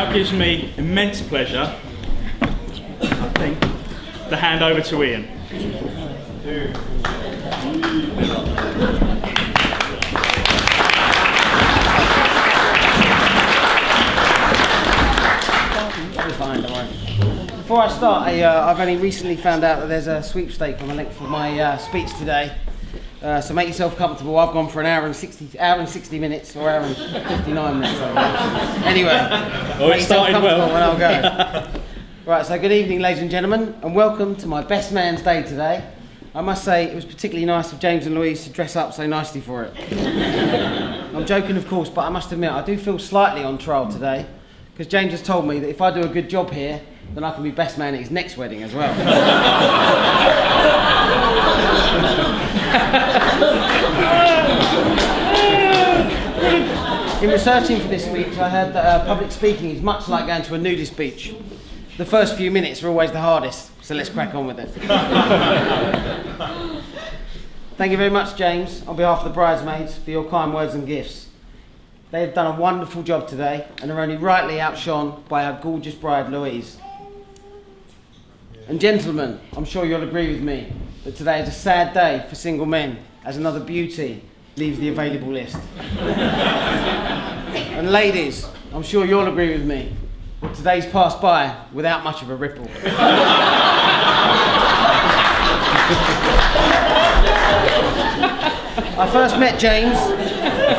now gives me immense pleasure, I think, to hand over to Ian. Before I start, I've only recently found out that there's a sweepstake on the length of my speech today. So make yourself comfortable. I've gone for an hour and 60 minutes, or hour and 59 minutes. Anyway, make yourself comfortable when I'll go. Right, so good evening, ladies and gentlemen, and welcome to my best man's day today. I must say it was particularly nice of James and Louise to dress up so nicely for it. I'm joking, of course, but I must admit I do feel slightly on trial today, because James has told me that if I do a good job here, then I can be best man at his next wedding as well. In researching for this speech, I heard that public speaking is much like going to a nudist beach. The first few minutes are always the hardest, so let's crack on with it. Thank you very much, James, on behalf of the bridesmaids, for your kind words and gifts. They have done a wonderful job today and are only rightly outshone by our gorgeous bride, Louise. And gentlemen, I'm sure you'll agree with me that today is a sad day for single men, as another beauty leaves the available list. And ladies, I'm sure you'll agree with me that today's passed by without much of a ripple. I first met James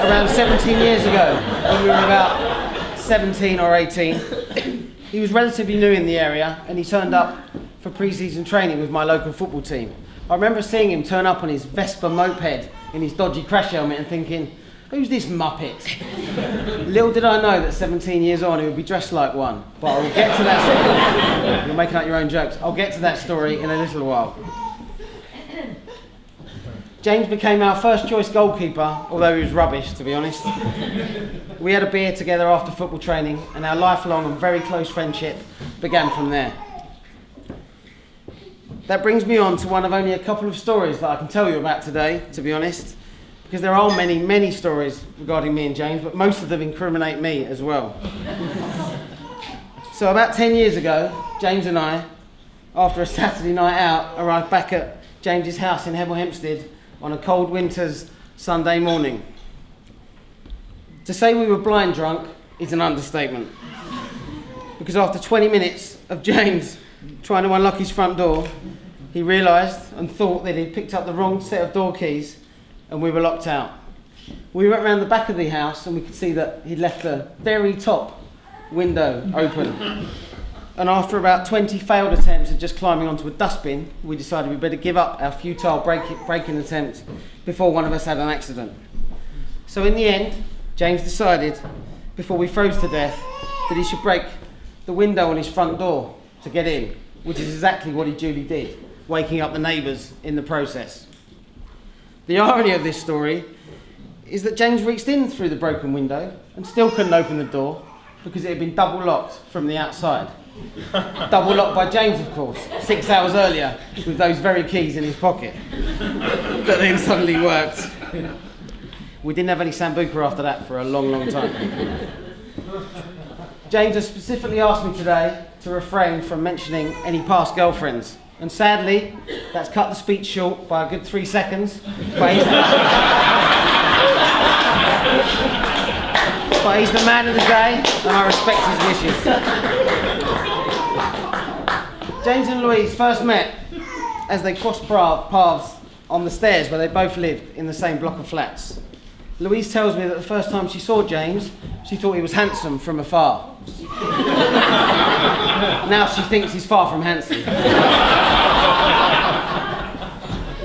around 17 years ago, when we were about 17 or 18. He was relatively new in the area, and he turned up for pre-season training with my local football team. I remember seeing him turn up on his Vespa moped in his dodgy crash helmet and thinking, who's this muppet? Little did I know that 17 years on he would be dressed like one, but I'll get to that story. You're making up your own jokes. I'll get to that story in a little while. James became our first choice goalkeeper, although he was rubbish, to be honest. We had a beer together after football training, and our lifelong and very close friendship began from there. That brings me on to one of only a couple of stories that I can tell you about today, to be honest, because there are many, many stories regarding me and James, but most of them incriminate me as well. So about 10 years ago, James and I, after a Saturday night out, arrived back at James's house in Hemel Hempstead on a cold winter's Sunday morning. To say we were blind drunk is an understatement, because after 20 minutes of James trying to unlock his front door, he realised and thought that he'd picked up the wrong set of door keys and we were locked out. We went round the back of the house and we could see that he'd left the very top window open. And after about 20 failed attempts at just climbing onto a dustbin, we decided we'd better give up our futile break-in attempt before one of us had an accident. So in the end, James decided, before we froze to death, that he should break the window on his front door to get in, which is exactly what he duly did, waking up the neighbours in the process. The irony of this story is that James reached in through the broken window and still couldn't open the door because it had been double locked from the outside. Double locked by James, of course, 6 hours earlier with those very keys in his pocket. But then suddenly worked. We didn't have any Sambuca after that for a long, long time. James has specifically asked me today to refrain from mentioning any past girlfriends. And sadly, that's cut the speech short by a good 3 seconds. But he's the man of the day, and I respect his wishes. James and Louise first met as they crossed paths on the stairs where they both lived in the same block of flats. Louise tells me that the first time she saw James, she thought he was handsome from afar. Now she thinks he's far from handsome.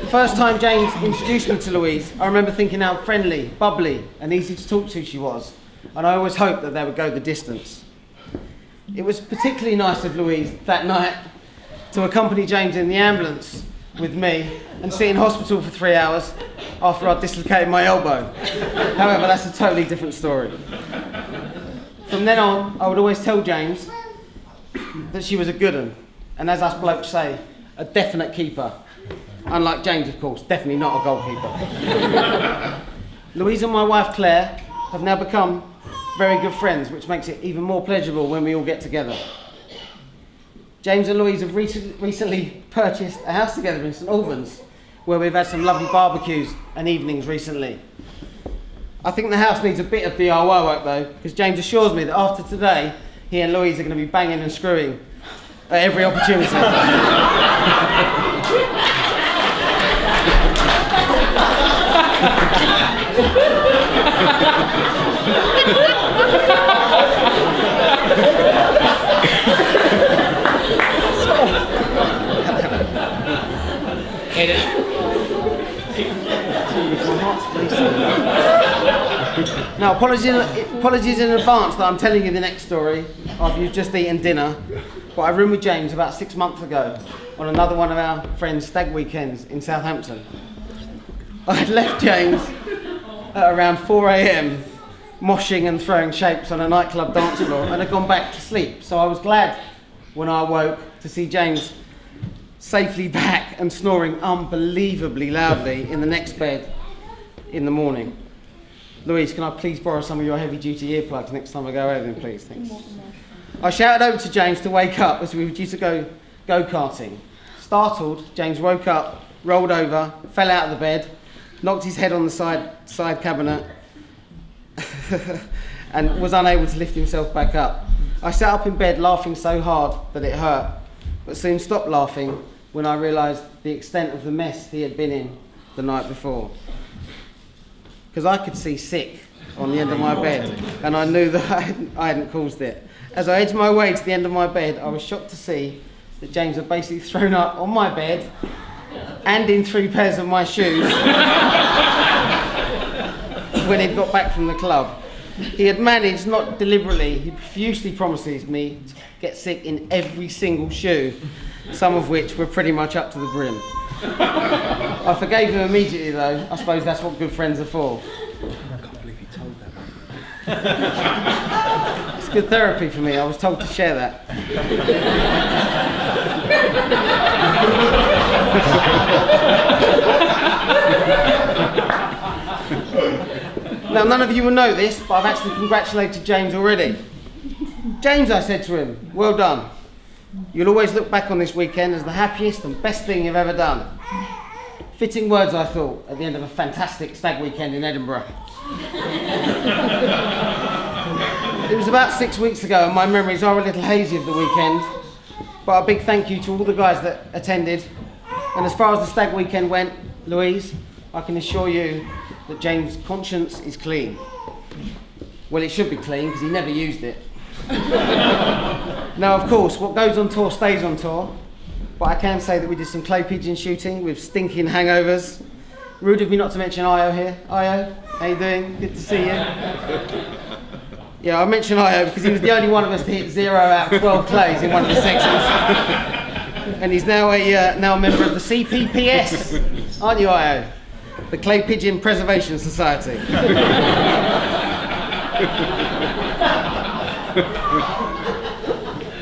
The first time James introduced me to Louise, I remember thinking how friendly, bubbly, and easy to talk to she was, and I always hoped that they would go the distance. It was particularly nice of Louise that night to accompany James in the ambulance with me and sit in hospital for 3 hours after I'd dislocated my elbow. However, that's a totally different story. From then on, I would always tell James that she was a good one, and as us blokes say, a definite keeper. Unlike James, of course, definitely not a goalkeeper. Louise and my wife Claire have now become very good friends, which makes it even more pleasurable when we all get together. James and Louise have recently purchased a house together in St Albans, where we've had some lovely barbecues and evenings recently. I think the house needs a bit of DIY work though, because James assures me that after today, he and Louise are going to be banging and screwing at every opportunity. Now, apologies in advance that I'm telling you the next story after you've just eaten dinner, but I roomed with James about 6 months ago on another one of our friends' stag weekends in Southampton. I had left James at around 4 a.m, moshing and throwing shapes on a nightclub dance floor, and had gone back to sleep, so I was glad when I awoke to see James safely back and snoring unbelievably loudly in the next bed in the morning. Louise, can I please borrow some of your heavy-duty earplugs next time I go over them, please? Thanks. I shouted over to James to wake up as we were due to go go-karting. Startled, James woke up, rolled over, fell out of the bed, knocked his head on the side cabinet and was unable to lift himself back up. I sat up in bed laughing so hard that it hurt, but soon stopped laughing when I realised the extent of the mess he had been in the night before. Because I could see sick on the end of my bed, and I knew that I hadn't caused it. As I edged my way to the end of my bed, I was shocked to see that James had basically thrown up on my bed and in 3 pairs of my shoes when he'd got back from the club. He had managed, not deliberately, he profusely promises me to get sick in every single shoe, some of which were pretty much up to the brim. I forgave him immediately though. I suppose that's what good friends are for. I can't believe you told that. It's good therapy for me. I was told to share that. Now, none of you will know this, but I've actually congratulated James already. James, I said to him, well done. You'll always look back on this weekend as the happiest and best thing you've ever done. Fitting words, I thought, at the end of a fantastic stag weekend in Edinburgh. It was about 6 weeks ago, and my memories are a little hazy of the weekend, but a big thank you to all the guys that attended. And as far as the stag weekend went, Louise, I can assure you that James' conscience is clean. Well, it should be clean, because he never used it. Now, of course, what goes on tour stays on tour, but I can say that we did some clay pigeon shooting with stinking hangovers. Rude of me not to mention Io here. Io, how you doing? Good to see you. Yeah, I mention Io because he was the only one of us to hit 0 out of 12 clays in one of the sections. And he's now a member of the CPPS, aren't you, Io? The Clay Pigeon Preservation Society.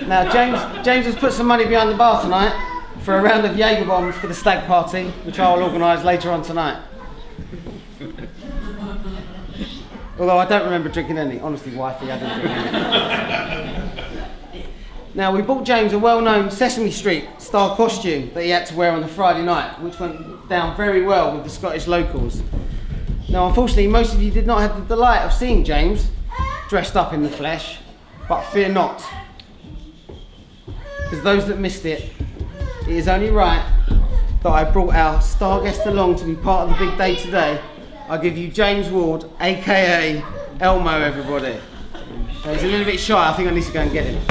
Now, James has put some money behind the bar tonight for a round of Jaeger bombs for the stag party, which I will organise later on tonight. Although I don't remember drinking any. Honestly, wifey, I didn't drink any. Now, we bought James a well-known Sesame Street style costume that he had to wear on the Friday night, which went down very well with the Scottish locals. Now, unfortunately, most of you did not have the delight of seeing James dressed up in the flesh, but fear not. Because those that missed it, it is only right that I brought our star guest along to be part of the big day today. I give you James Ward, aka Elmo, everybody. He's a little bit shy, I think I need to go and get him.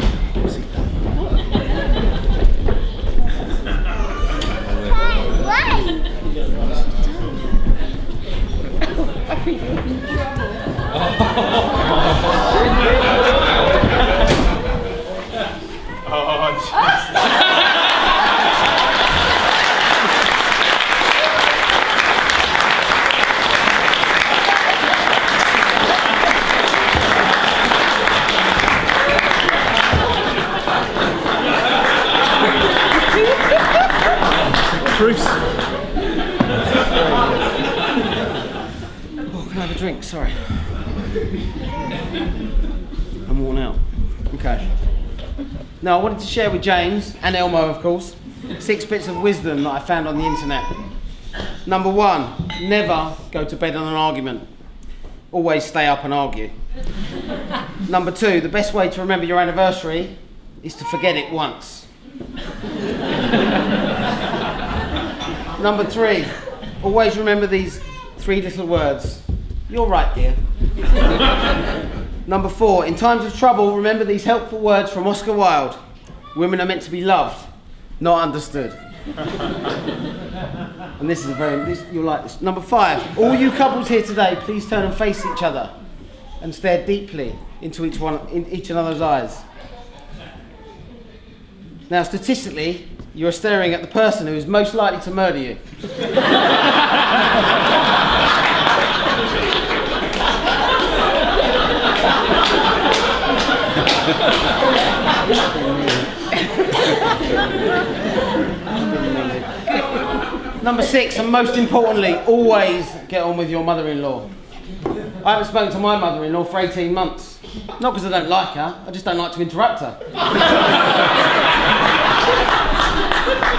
Bruce. Oh, can I have a drink? Sorry. I'm worn out. Okay. Now I wanted to share with James, and Elmo of course, 6 bits of wisdom that I found on the internet. Number 1, never go to bed on an argument. Always stay up and argue. Number 2, the best way to remember your anniversary is to forget it once. Number 3, always remember these 3 little words. You're right, dear. Number 4, in times of trouble, remember these helpful words from Oscar Wilde. Women are meant to be loved, not understood. And this is you'll like this. Number 5, all you couples here today, please turn and face each other and stare deeply into each another's eyes. Now, statistically, you are staring at the person who is most likely to murder you. Number 6, and most importantly, always get on with your mother-in-law. I haven't spoken to my mother-in-law for 18 months. Not because I don't like her, I just don't like to interrupt her.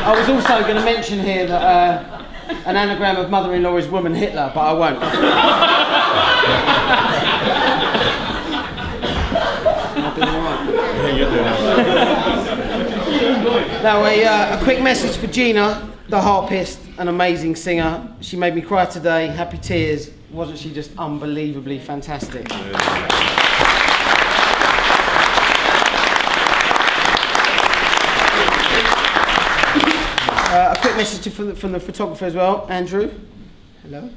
I was also going to mention here that an anagram of mother-in-law is woman Hitler, but I won't. Now a quick message for Gina, the harpist, an amazing singer. She made me cry today, happy tears. Wasn't she just unbelievably fantastic? A quick message from the photographer as well, Andrew. Hello.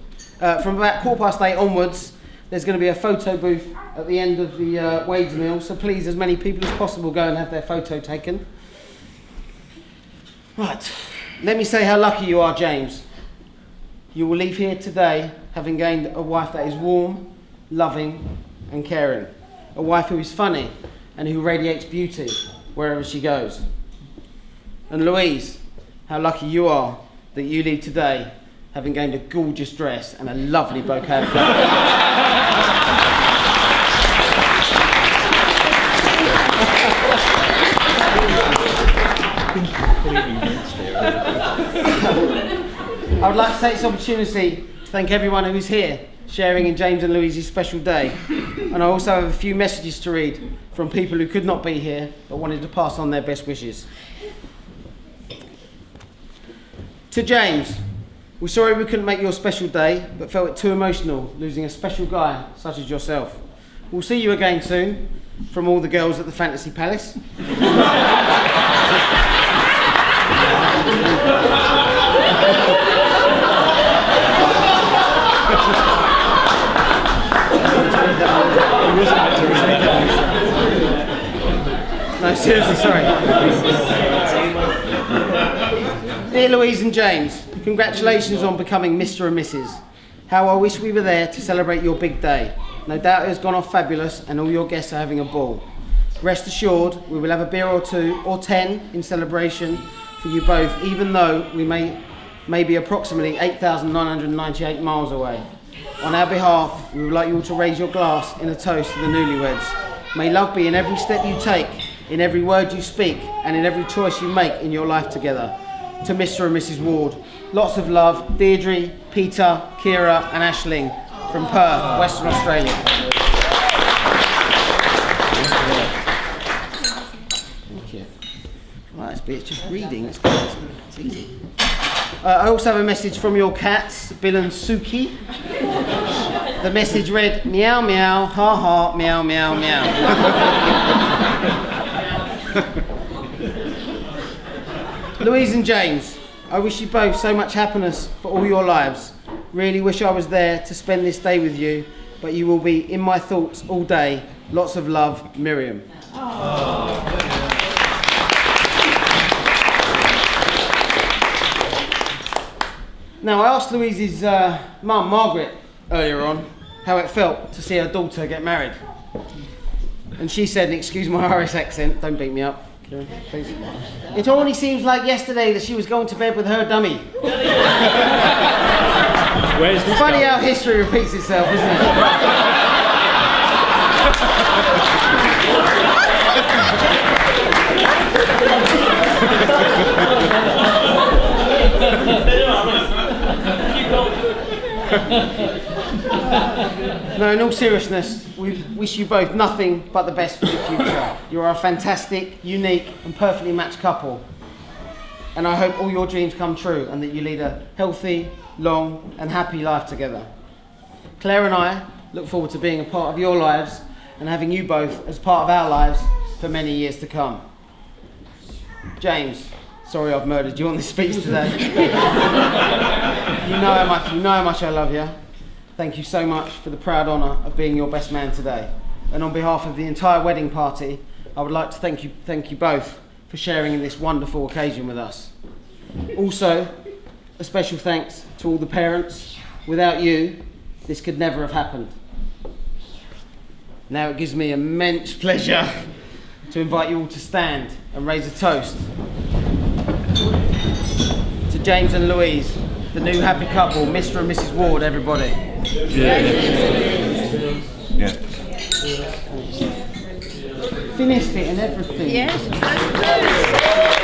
From about 8:15 onwards, there's going to be a photo booth at the end of the wage meal, so please, as many people as possible, go and have their photo taken. Right, let me say how lucky you are, James. You will leave here today having gained a wife that is warm, loving and caring. A wife who is funny and who radiates beauty wherever she goes. And Louise, how lucky you are that you leave today having gained a gorgeous dress and a lovely bouquet of flowers. I would like to take this opportunity to thank everyone who is here, sharing in James and Louise's special day. And I also have a few messages to read from people who could not be here but wanted to pass on their best wishes. To James, we're sorry we couldn't make your special day, but felt it too emotional losing a special guy such as yourself. We'll see you again soon, from all the girls at the Fantasy Palace. No, seriously, sorry. Dear Louise and James, congratulations on becoming Mr. and Mrs. How I wish we were there to celebrate your big day. No doubt it has gone off fabulous and all your guests are having a ball. Rest assured, we will have a beer or 2 or 10 in celebration for you both, even though we may be approximately 8,998 miles away. On our behalf, we would like you all to raise your glass in a toast to the newlyweds. May love be in every step you take, in every word you speak, and in every choice you make in your life together. To Mr. and Mrs. Ward, lots of love, Deirdre, Peter, Kira and Aisling from Perth, Western Australia. Thank you. Right, it's just reading, it's easy. I also have a message from your cats, Bill and Suki. The message read, meow meow, ha ha, meow meow meow. Louise and James, I wish you both so much happiness for all your lives. Really wish I was there to spend this day with you, but you will be in my thoughts all day. Lots of love, Miriam. Now, I asked Louise's mum, Margaret, earlier on, how it felt to see her daughter get married. And she said, and excuse my Irish accent, don't beat me up, Kieran, please. It only seems like yesterday that she was going to bed with her dummy. Where's this Funny going? how history repeats itself, isn't it? in all seriousness, we wish you both nothing but the best for the future. You are a fantastic, unique and perfectly matched couple. And I hope all your dreams come true and that you lead a healthy, long and happy life together. Claire and I look forward to being a part of your lives and having you both as part of our lives for many years to come. James, sorry I've murdered you on this speech today. You know how much I love you. Thank you so much for the proud honour of being your best man today. And on behalf of the entire wedding party, I would like to thank you both for sharing in this wonderful occasion with us. Also, a special thanks to all the parents. Without you, this could never have happened. Now it gives me immense pleasure to invite you all to stand and raise a toast to James and Louise, the new happy couple, Mr. and Mrs. Ward, everybody. Yeah. Finished it and everything. Yes, that's good.